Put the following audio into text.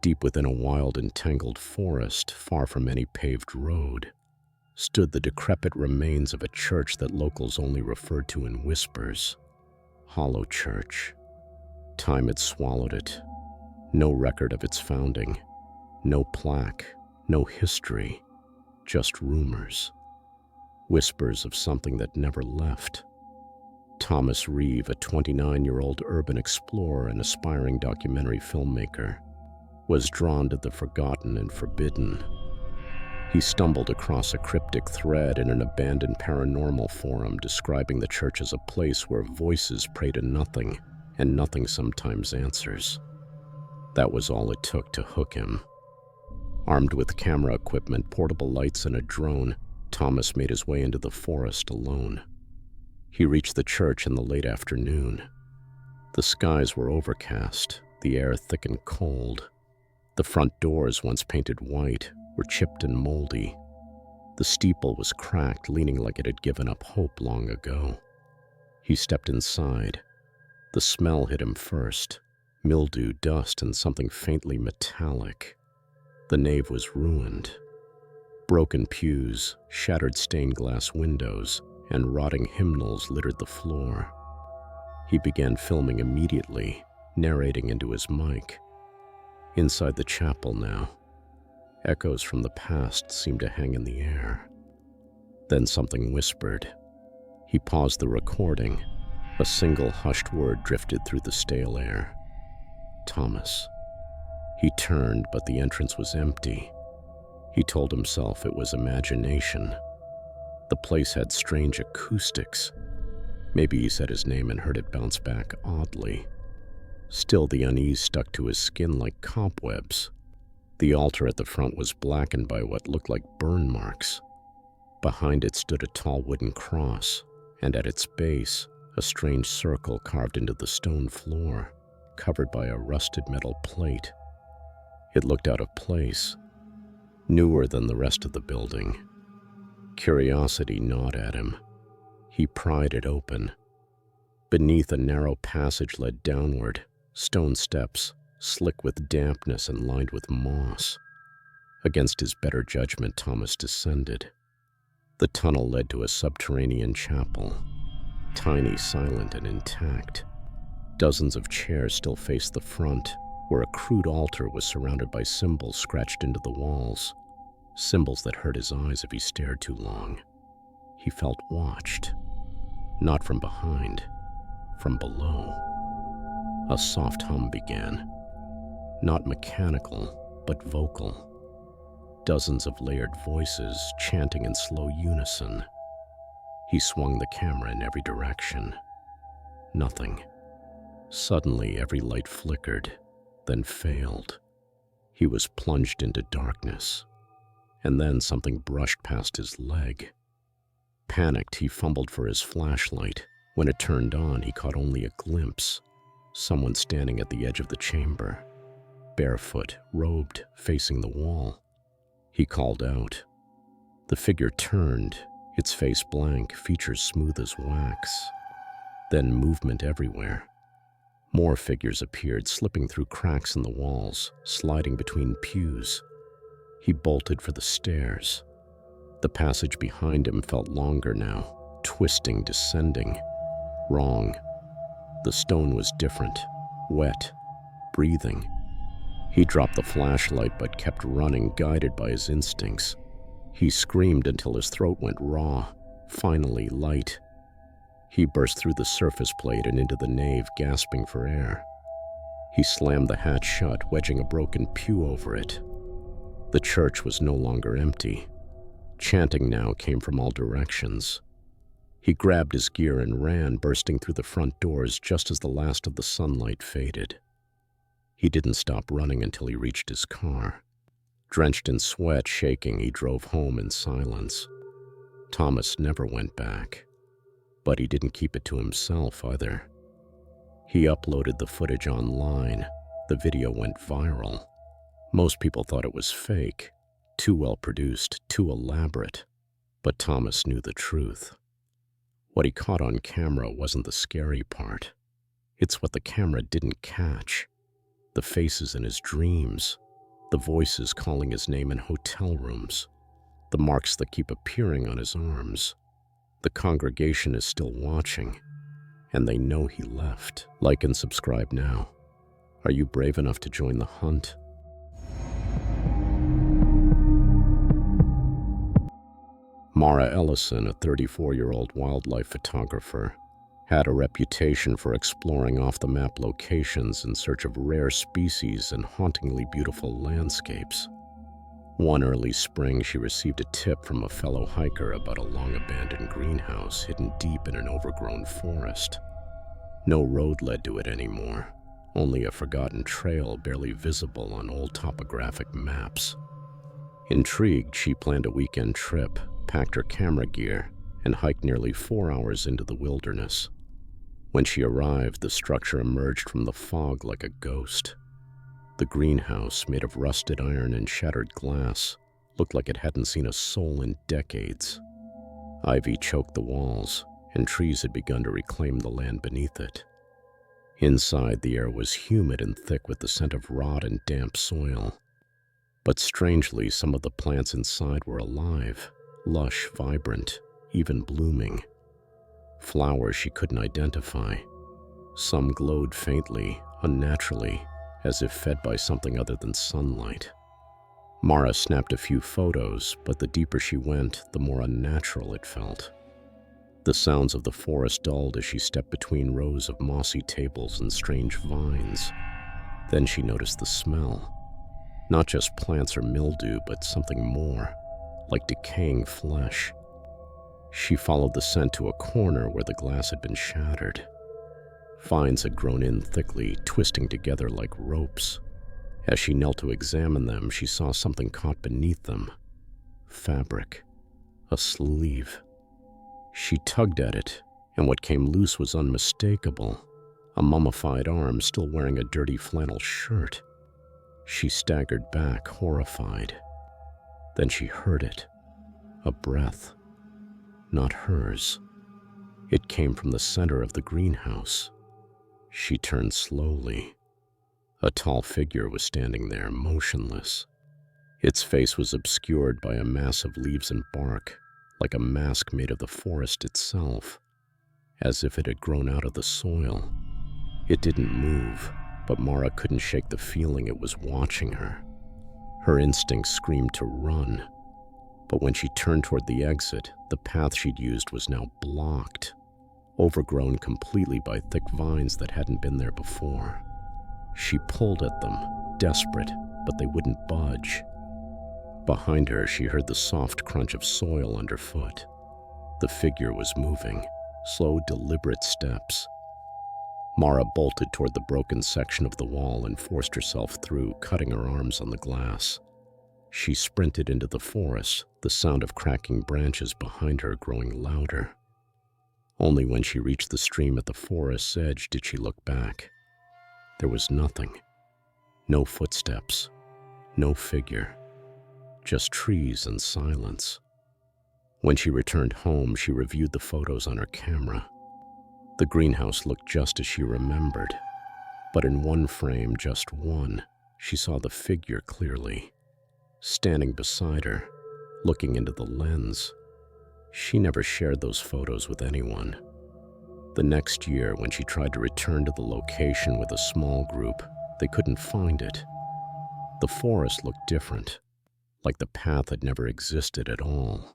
Deep within a wild and tangled forest, far from any paved road, stood the decrepit remains of a church that locals only referred to in whispers. Hollow Church. Time had swallowed it. No record of its founding. No plaque. No history. Just rumors. Whispers of something that never left. Thomas Reeve, a 29-year-old urban explorer and aspiring documentary filmmaker, was drawn to the forgotten and forbidden. He stumbled across a cryptic thread in an abandoned paranormal forum describing the church as a place where voices pray to nothing and nothing sometimes answers. That was all it took to hook him. Armed with camera equipment, portable lights, and a drone, Thomas made his way into the forest alone. He reached the church in the late afternoon. The skies were overcast, the air thick and cold. The front doors, once painted white, were chipped and moldy. The steeple was cracked, leaning like it had given up hope long ago. He stepped inside. The smell hit him first. Mildew, dust, and something faintly metallic. The nave was ruined. Broken pews, shattered stained glass windows, and rotting hymnals littered the floor. He began filming immediately, narrating into his mic. Inside the chapel now, echoes from the past seemed to hang in the air. Then something whispered. He paused the recording. A single hushed word drifted through the stale air. Thomas. He turned, but the entrance was empty. He told himself it was imagination. The place had strange acoustics. Maybe he said his name and heard it bounce back oddly. Still, the unease stuck to his skin like cobwebs. The altar at the front was blackened by what looked like burn marks. Behind it stood a tall wooden cross, and at its base, a strange circle carved into the stone floor, covered by a rusted metal plate. It looked out of place, newer than the rest of the building. Curiosity gnawed at him. He pried it open. Beneath, a narrow passage led downward, stone steps, slick with dampness and lined with moss. Against his better judgment, Thomas descended. The tunnel led to a subterranean chapel, tiny, silent, and intact. Dozens of chairs still faced the front, where a crude altar was surrounded by symbols scratched into the walls, symbols that hurt his eyes if he stared too long. He felt watched, not from behind, from below. A soft hum began, not mechanical, but vocal. Dozens of layered voices chanting in slow unison. He swung the camera in every direction. Nothing. Suddenly, every light flickered, then failed. He was plunged into darkness, and then something brushed past his leg. Panicked, he fumbled for his flashlight. When it turned on, he caught only a glimpse. Someone standing at the edge of the chamber, barefoot, robed, facing the wall. He called out. The figure turned, its face blank, features smooth as wax. Then movement everywhere. More figures appeared, slipping through cracks in the walls, sliding between pews. He bolted for the stairs. The passage behind him felt longer now, twisting, descending. Wrong. The stone was different, wet, breathing. He dropped the flashlight but kept running, guided by his instincts. He screamed until his throat went raw, finally light. He burst through the surface plate and into the nave, gasping for air. He slammed the hatch shut, wedging a broken pew over it. The church was no longer empty. Chanting now came from all directions. He grabbed his gear and ran, bursting through the front doors just as the last of the sunlight faded. He didn't stop running until he reached his car. Drenched in sweat, shaking, he drove home in silence. Thomas never went back. But he didn't keep it to himself either. He uploaded the footage online. The video went viral. Most people thought it was fake, too well produced, too elaborate. But Thomas knew the truth. What he caught on camera wasn't the scary part. It's what the camera didn't catch. The faces in his dreams, The voices calling his name in hotel rooms, the marks that keep appearing on his arms. The congregation is still watching, and they know he left. Like and subscribe now. Are you brave enough to join the hunt? Mara Ellison, a 34-year-old wildlife photographer, had a reputation for exploring off-the-map locations in search of rare species and hauntingly beautiful landscapes. One early spring, she received a tip from a fellow hiker about a long-abandoned greenhouse hidden deep in an overgrown forest. No road led to it anymore, only a forgotten trail barely visible on old topographic maps. Intrigued, she planned a weekend trip, packed her camera gear, and hiked nearly 4 hours into the wilderness. When she arrived, the structure emerged from the fog like a ghost. The greenhouse, made of rusted iron and shattered glass, looked like it hadn't seen a soul in decades. Ivy choked the walls, and trees had begun to reclaim the land beneath it. Inside, the air was humid and thick with the scent of rot and damp soil. But strangely, some of the plants inside were alive, lush, vibrant, even blooming. Flowers she couldn't identify. Some glowed faintly, unnaturally, as if fed by something other than sunlight. Mara snapped a few photos, but the deeper she went, the more unnatural it felt. The sounds of the forest dulled as she stepped between rows of mossy tables and strange vines. Then she noticed the smell. Not just plants or mildew, but something more, like decaying flesh. She followed the scent to a corner where the glass had been shattered. Vines had grown in thickly, twisting together like ropes. As she knelt to examine them, she saw something caught beneath them. Fabric. A sleeve. She tugged at it, and what came loose was unmistakable. A mummified arm still wearing a dirty flannel shirt. She staggered back, horrified. Then she heard it. A breath. Not hers. It came from the center of the greenhouse. She turned slowly. A tall figure was standing there, motionless. Its face was obscured by a mass of leaves and bark, like a mask made of the forest itself, as if it had grown out of the soil. It didn't move, but Mara couldn't shake the feeling it was watching her. Her instincts screamed to run, but when she turned toward the exit, the path she'd used was now blocked, overgrown completely by thick vines that hadn't been there before. She pulled at them, desperate, but they wouldn't budge. Behind her, she heard the soft crunch of soil underfoot. The figure was moving, slow, deliberate steps. Mara bolted toward the broken section of the wall and forced herself through, cutting her arms on the glass. She sprinted into the forest, the sound of cracking branches behind her growing louder. Only when she reached the stream at the forest's edge did she look back. There was nothing. No footsteps. No figure. Just trees and silence. When she returned home, she reviewed the photos on her camera. The greenhouse looked just as she remembered, but in one frame, just one, she saw the figure clearly. Standing beside her, looking into the lens. She never shared those photos with anyone. The next year, when she tried to return to the location with a small group, they couldn't find it. The forest looked different, like the path had never existed at all.